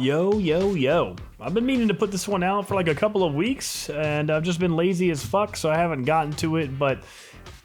Yo, yo, yo. I've been meaning to put this one out for like a couple of weeks, and I've just been lazy as fuck, so I haven't gotten to it, but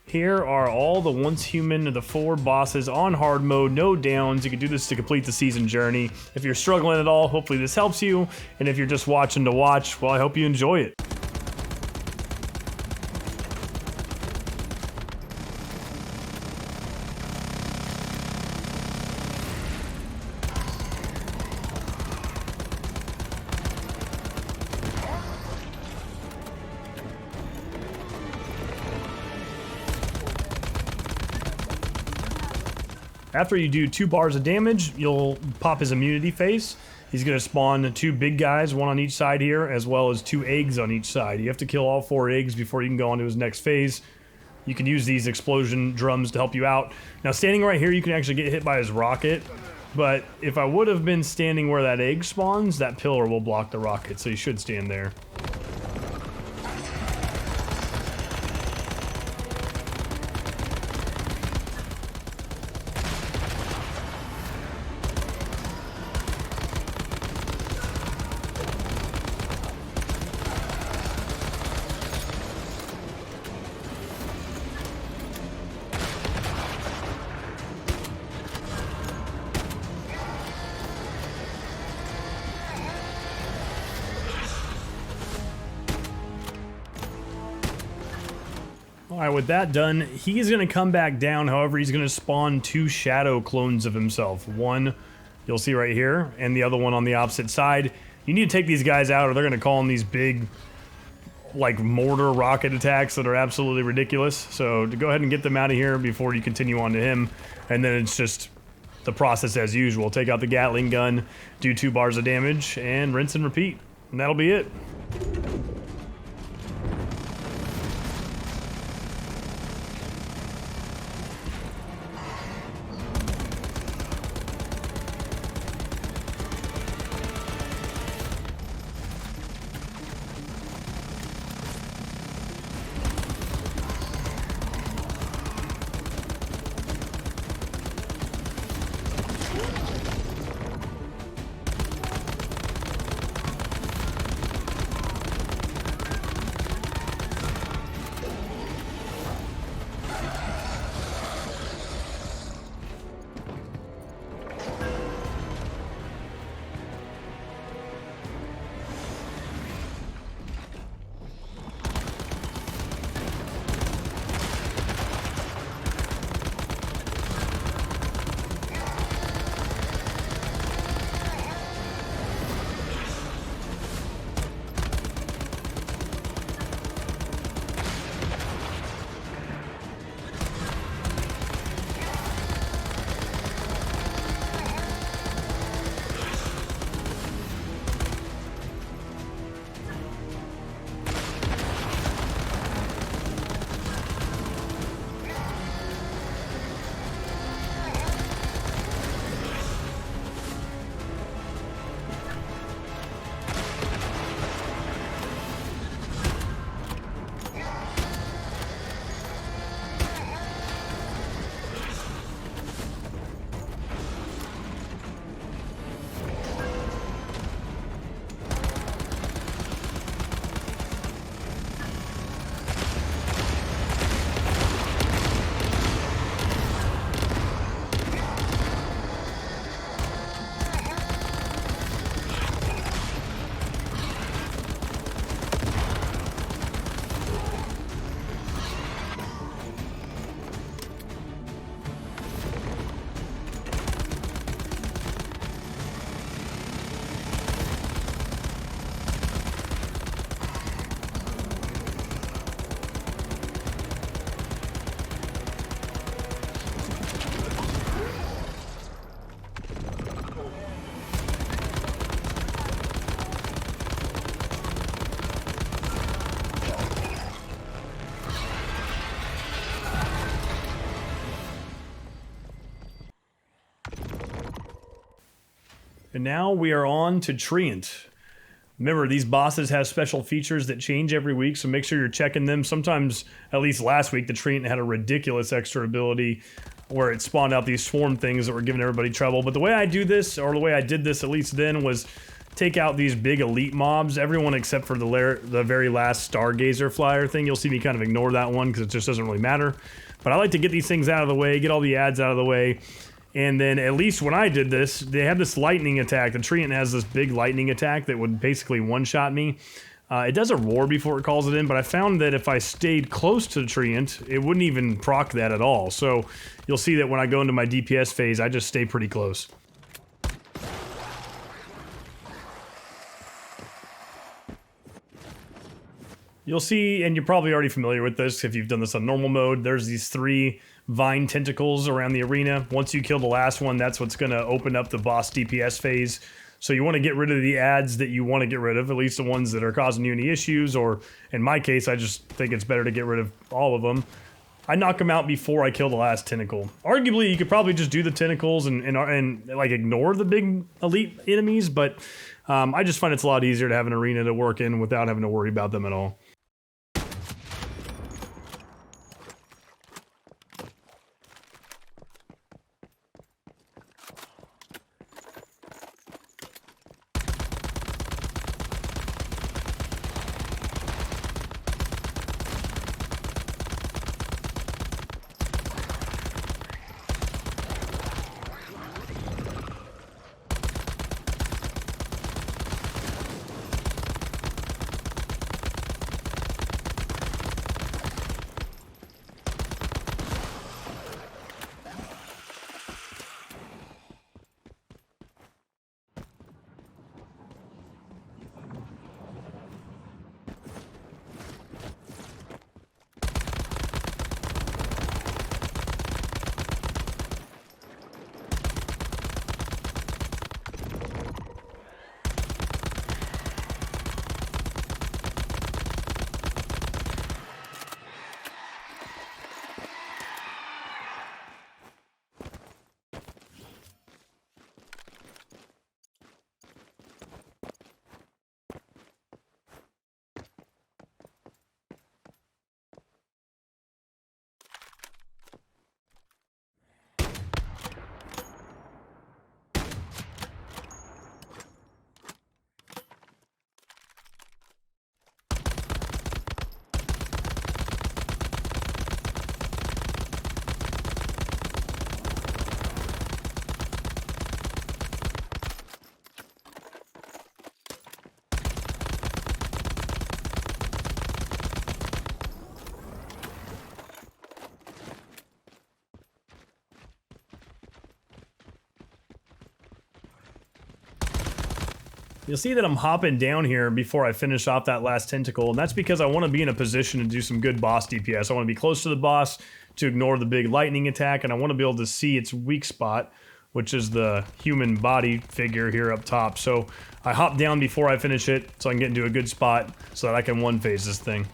here are all the once human, the 4 bosses on hard mode, no downs. You can do this to complete the season journey. If you're struggling at all, hopefully this helps you, and if you're just watching to watch, well, I hope you enjoy it. After you do 2 bars of damage, you'll pop his immunity face. He's gonna spawn 2 big guys, 1 on each side here, as well as 2 eggs on each side. You have to kill all 4 eggs before you can go on to his next phase. You can use these explosion drums to help you out. Now, standing right here, you can actually get hit by his rocket, but if I would have been standing where that egg spawns, that pillar will block the rocket, so you should stand there. Alright, with that done, he's going to come back down. However, he's going to spawn 2 shadow clones of himself. One, you'll see right here, and the other one on the opposite side. You need to take these guys out, or they're going to call in these big, like, mortar rocket attacks that are absolutely ridiculous. So, to go ahead and get them out of here before you continue on to him. And then it's just the process as usual. Take out the Gatling gun, do 2 bars of damage, and rinse and repeat. And that'll be it. And now we are on to Triant. Remember, these bosses have special features that change every week, so make sure you're checking them. Sometimes, at least last week, the Triant had a ridiculous extra ability. where it spawned out these swarm things that were giving everybody trouble. But the way I do this, or the way I did this at least then, was take out these big elite mobs, everyone except for the very last Stargazer flyer thing. You'll see me kind of ignore that one because it just doesn't really matter. But I like to get these things out of the way, get all the ads out of the way, and then at least when I did this, they had this lightning attack. The Triant has this big lightning attack that would basically one-shot me. It does a roar before it calls it in, but I found that if I stayed close to the Triant, it wouldn't even proc that at all. So you'll see that when I go into my DPS phase, I just stay pretty close. You'll see, and you're probably already familiar with this if you've done this on normal mode, there's these 3 vine tentacles around the arena. Once you kill the last one, that's what's going to open up the boss DPS phase. So you want to get rid of the ads that you want to get rid of, at least the ones that are causing you any issues, or in my case, I just think it's better to get rid of all of them. I knock them out before I kill the last tentacle. Arguably, you could probably just do the tentacles and like ignore the big elite enemies, but I just find it's a lot easier to have an arena to work in without having to worry about them at all. You'll see that I'm hopping down here before I finish off that last tentacle, and that's because I want to be in a position to do some good boss DPS. I want to be close to the boss to ignore the big lightning attack, and I want to be able to see its weak spot, which is the human body figure here up top. So I hop down before I finish it so I can get into a good spot so that I can one-phase this thing.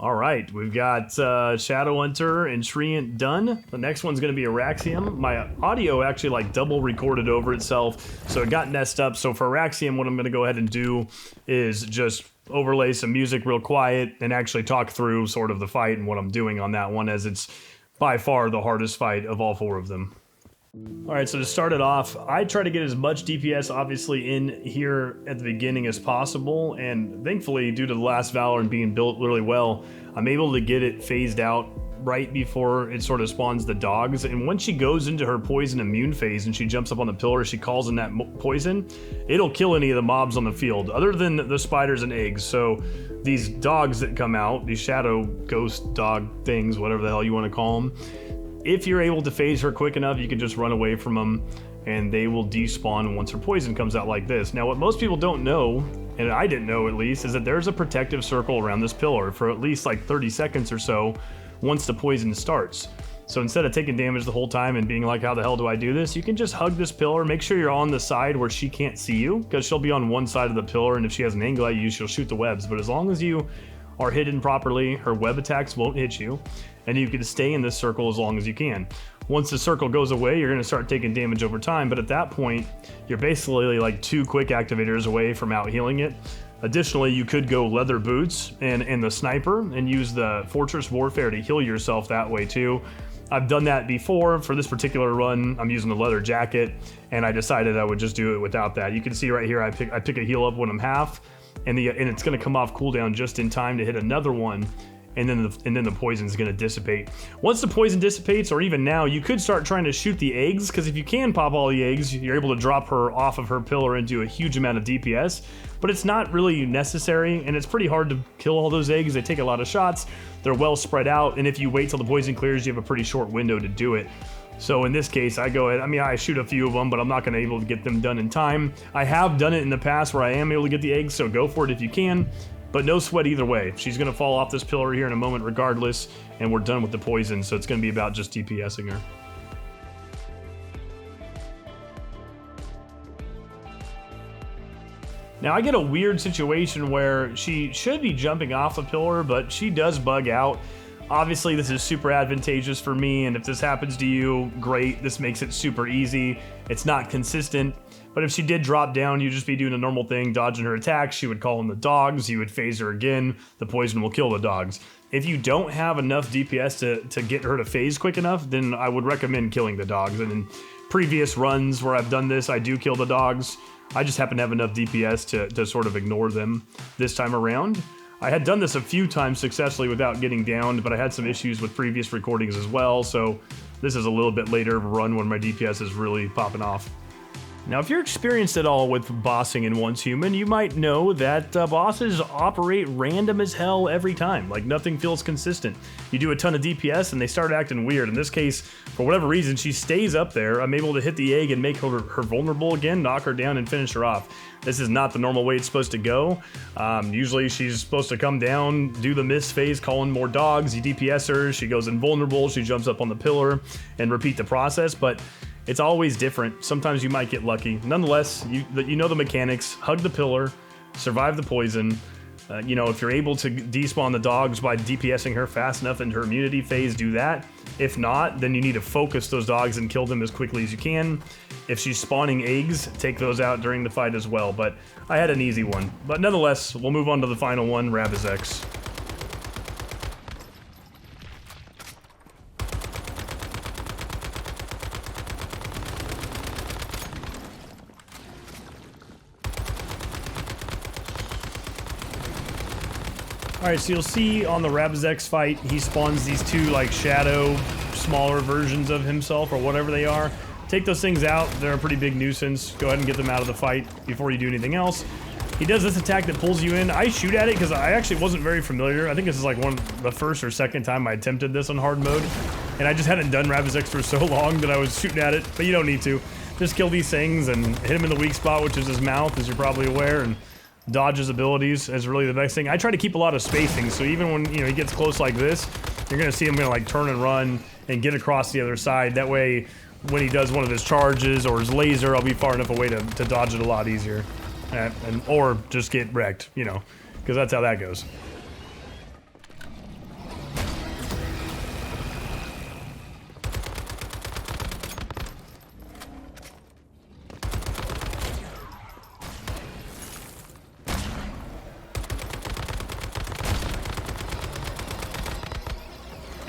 All right, we've got Shadow Hunter and Triant done. The next one's gonna be Arxium. My audio actually like double recorded over itself, so it got messed up. So for Arxium, what I'm gonna go ahead and do is just overlay some music real quiet and actually talk through sort of the fight and what I'm doing on that one, as it's by far the hardest fight of all 4 of them. Alright, so to start it off, I try to get as much DPS obviously in here at the beginning as possible, and thankfully, due to the last Valor and being built really well, I'm able to get it phased out right before it sort of spawns the dogs. And when she goes into her poison immune phase and she jumps up on the pillar, she calls in that poison, it'll kill any of the mobs on the field, other than the spiders and eggs. So these dogs that come out, these shadow ghost dog things, whatever the hell you want to call them, if you're able to phase her quick enough, you can just run away from them and they will despawn once her poison comes out like this. Now, what most people don't know, and I didn't know at least, is that there's a protective circle around this pillar for at least like 30 seconds or so once the poison starts. So instead of taking damage the whole time and being like, how the hell do I do this? You can just hug this pillar, make sure you're on the side where she can't see you, because she'll be on one side of the pillar, and if she has an angle at you, she'll shoot the webs. But as long as you are hidden properly, her web attacks won't hit you, and you can stay in this circle as long as you can. Once the circle goes away, you're gonna start taking damage over time, but at that point, you're basically like 2 quick activators away from out healing it. Additionally, you could go leather boots and the sniper and use the fortress warfare to heal yourself that way too. I've done that before. For this particular run, I'm using the leather jacket, and I decided I would just do it without that. You can see right here, I pick a heal up when I'm half, and it's gonna come off cooldown just in time to hit another one, and then the poison is going to dissipate. Once the poison dissipates, or even now, you could start trying to shoot the eggs, because if you can pop all the eggs, you're able to drop her off of her pillar and do a huge amount of DPS, but it's not really necessary, and it's pretty hard to kill all those eggs. They take a lot of shots, they're well spread out, and if you wait till the poison clears, you have a pretty short window to do it. So in this case, I go ahead, I shoot a few of them, but I'm not going to be able to get them done in time. I have done it in the past where I am able to get the eggs, so go for it if you can. But no sweat either way. She's going to fall off this pillar here in a moment regardless, and we're done with the poison, so it's going to be about just DPSing her. Now I get a weird situation where she should be jumping off a pillar, but she does bug out. Obviously this is super advantageous for me, and if this happens to you, great. This makes it super easy. It's not consistent. But if she did drop down, you'd just be doing a normal thing, dodging her attacks. She would call in the dogs. You would phase her again. The poison will kill the dogs. If you don't have enough DPS to get her to phase quick enough, then I would recommend killing the dogs. And in previous runs where I've done this, I do kill the dogs. I just happen to have enough DPS to sort of ignore them this time around. I had done this a few times successfully without getting downed, but I had some issues with previous recordings as well. So this is a little bit later of a run when my DPS is really popping off. Now, if you're experienced at all with bossing in Once Human, you might know that bosses operate random as hell every time. Like, nothing feels consistent. You do a ton of DPS and they start acting weird. In this case, for whatever reason, she stays up there. I'm able to hit the egg and make her vulnerable again, knock her down, and finish her off. This is not the normal way it's supposed to go. Usually she's supposed to come down, do the miss phase, call in more dogs, you DPS her, she goes invulnerable, she jumps up on the pillar, and repeat the process, but it's always different. Sometimes you might get lucky. Nonetheless, you know the mechanics. Hug the pillar, survive the poison. You know, if you're able to despawn the dogs by DPSing her fast enough into her immunity phase, do that. If not, then you need to focus those dogs and kill them as quickly as you can. If she's spawning eggs, take those out during the fight as well. But I had an easy one. But nonetheless, we'll move on to the final one, Rabis X. Alright, so you'll see on the Rabis X fight, he spawns these 2 like shadow, smaller versions of himself or whatever they are. Take those things out, they're a pretty big nuisance. Go ahead and get them out of the fight before you do anything else. He does this attack that pulls you in. I shoot at it because I actually wasn't very familiar. I think this is like the first or second time I attempted this on hard mode. And I just hadn't done Rabis X for so long that I was shooting at it, but you don't need to. Just kill these things and hit him in the weak spot, which is his mouth, as you're probably aware, and dodge his abilities is really the best thing. I try to keep a lot of spacing, so even when he gets close like this, you're gonna see him like turn and run and get across the other side. That way, when he does one of his charges or his laser, I'll be far enough away to dodge it a lot easier, or just get wrecked, because that's how that goes.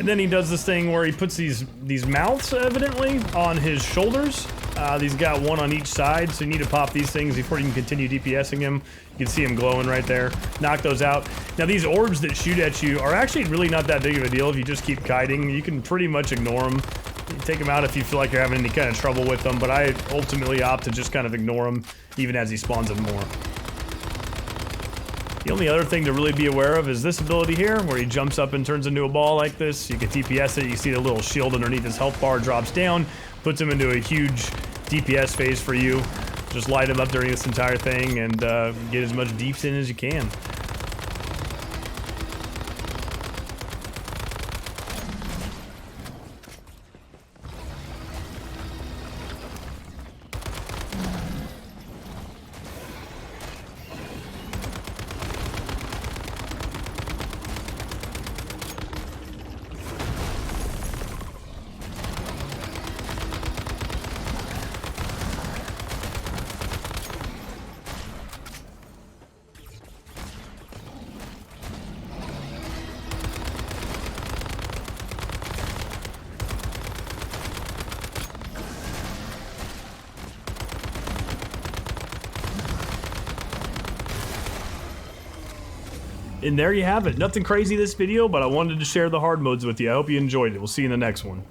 And then he does this thing where he puts these mouths, evidently, on his shoulders. He's got one on each side, so you need to pop these things before you can continue DPSing him. You can see him glowing right there. Knock those out. Now, these orbs that shoot at you are actually really not that big of a deal if you just keep kiting. You can pretty much ignore them. You take them out if you feel like you're having any kind of trouble with them, but I ultimately opt to just kind of ignore them, even as he spawns them more. The only other thing to really be aware of is this ability here, where he jumps up and turns into a ball like this. You can DPS it. You see the little shield underneath his health bar drops down, puts him into a huge DPS phase for you. Just light him up during this entire thing and get as much deeps in as you can. And there you have it. Nothing crazy this video, but I wanted to share the hard modes with you. I hope you enjoyed it. We'll see you in the next one.